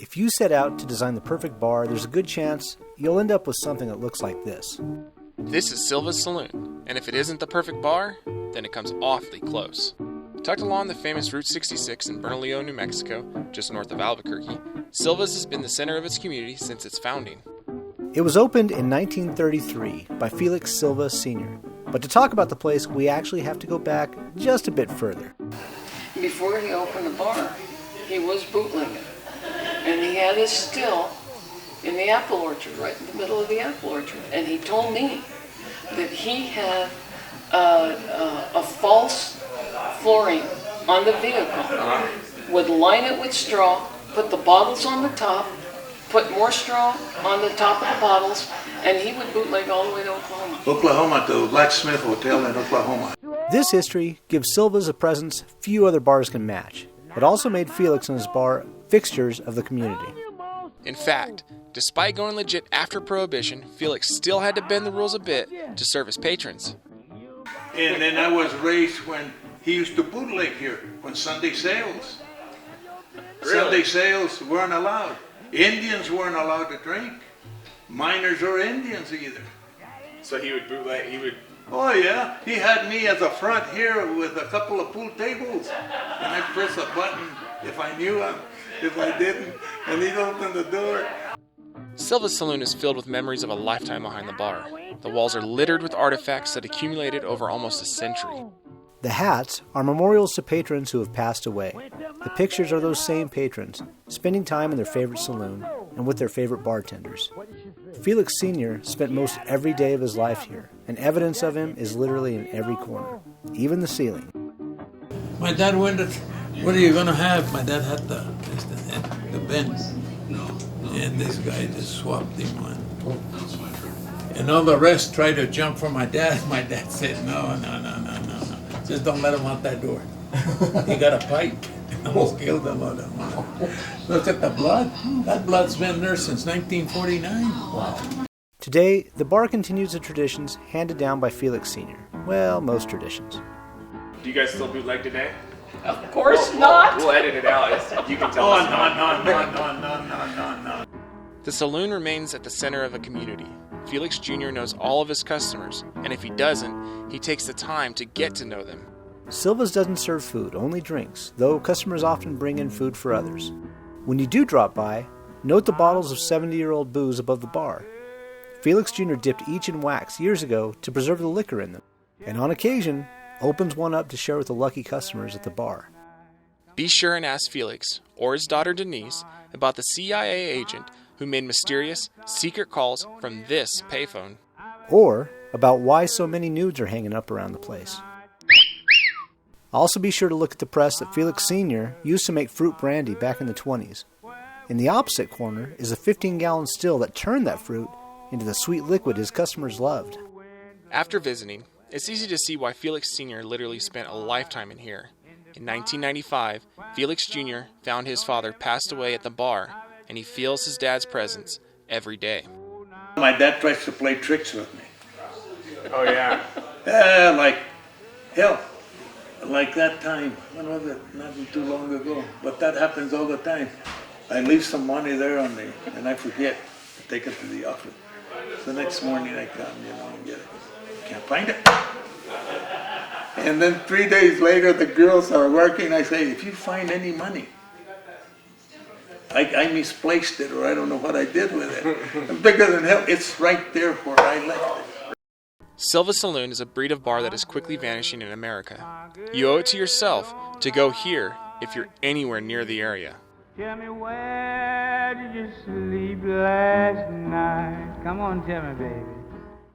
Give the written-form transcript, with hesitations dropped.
If you set out to design the perfect bar, there's a good chance you'll end up with something that looks like this. This is Silva's Saloon, and if it isn't the perfect bar, then it comes awfully close. Tucked along the famous Route 66 in Bernalillo, New Mexico, just north of Albuquerque, Silva's has been the center of its community since its founding. It was opened in 1933 by Felix Silva Senior. But to talk about the place, we actually have to go back just a bit further. Before he opened the bar, he was bootlegging. And he had his still in the apple orchard, right in the middle of the apple orchard. And he told me that he had a false flooring on the vehicle, would line it with straw, put the bottles on the top, put more straw on the top of the bottles, and he would bootleg all the way to Oklahoma. Oklahoma, to Blacksmith Hotel in Oklahoma. This history gives Silva's a presence few other bars can match. It also made Felix and his bar fixtures of the community. In fact, despite going legit after Prohibition, Felix still had to bend the rules a bit to serve his patrons. And then I was raised when he used to bootleg here, when Sunday sales. Really? Sunday sales weren't allowed. Indians weren't allowed to drink. Minors or Indians either. So he would bootleg, Oh yeah, he had me at the front here with a couple of pool tables. And I'd press a button if I knew him, if I didn't, and he'd open the door. Silva's Saloon is filled with memories of a lifetime behind the bar. The walls are littered with artifacts that accumulated over almost a century. The hats are memorials to patrons who have passed away. The pictures are those same patrons, spending time in their favorite saloon and with their favorite bartenders. Felix Sr. spent most every day of his life here, and evidence of him is literally in every corner, even the ceiling. My dad wondered, what are you going to have? My dad had the Benz, and this guy just swapped him on. And all the rest tried to jump for my dad. My dad said, no. Just don't let him out that door. He got a pipe. Almost killed him. Look at the blood. That blood's been there since 1949. Wow. Today, the bar continues the traditions handed down by Felix Sr. Well, most traditions. Do you guys still bootleg today? Of course not. We'll edit it out. You can tell us. No. The saloon remains at the center of a community. Felix Jr. knows all of his customers, and if he doesn't, he takes the time to get to know them. Silva's doesn't serve food, only drinks, though customers often bring in food for others. When you do drop by, note the bottles of 70-year-old booze above the bar. Felix Jr. dipped each in wax years ago to preserve the liquor in them, and on occasion, opens one up to share with the lucky customers at the bar. Be sure and ask Felix, or his daughter Denise, about the CIA agent who made mysterious, secret calls from this payphone. Or about why so many nudes are hanging up around the place. Also be sure to look at the press that Felix Sr. used to make fruit brandy back in the 20s. In the opposite corner is a 15-gallon still that turned that fruit into the sweet liquid his customers loved. After visiting, it's easy to see why Felix Sr. literally spent a lifetime in here. In 1995, Felix Jr. found his father passed away at the bar, and he feels his dad's presence every day. My dad tries to play tricks with me. Oh yeah? Like that time, when was it? Not too long ago, but that happens all the time. I leave some money there on me, and I forget to take it to the office. The next morning I come, and get it. Can't find it. And then 3 days later, the girls are working. I say, if you find any money, I misplaced it, or I don't know what I did with it. I'm bigger than hell. It's right there where I left it. Silva's Saloon is a breed of bar that is quickly vanishing in America. You owe it to yourself to go here if you're anywhere near the area. Tell me, where did you sleep last night? Come on, tell me, baby.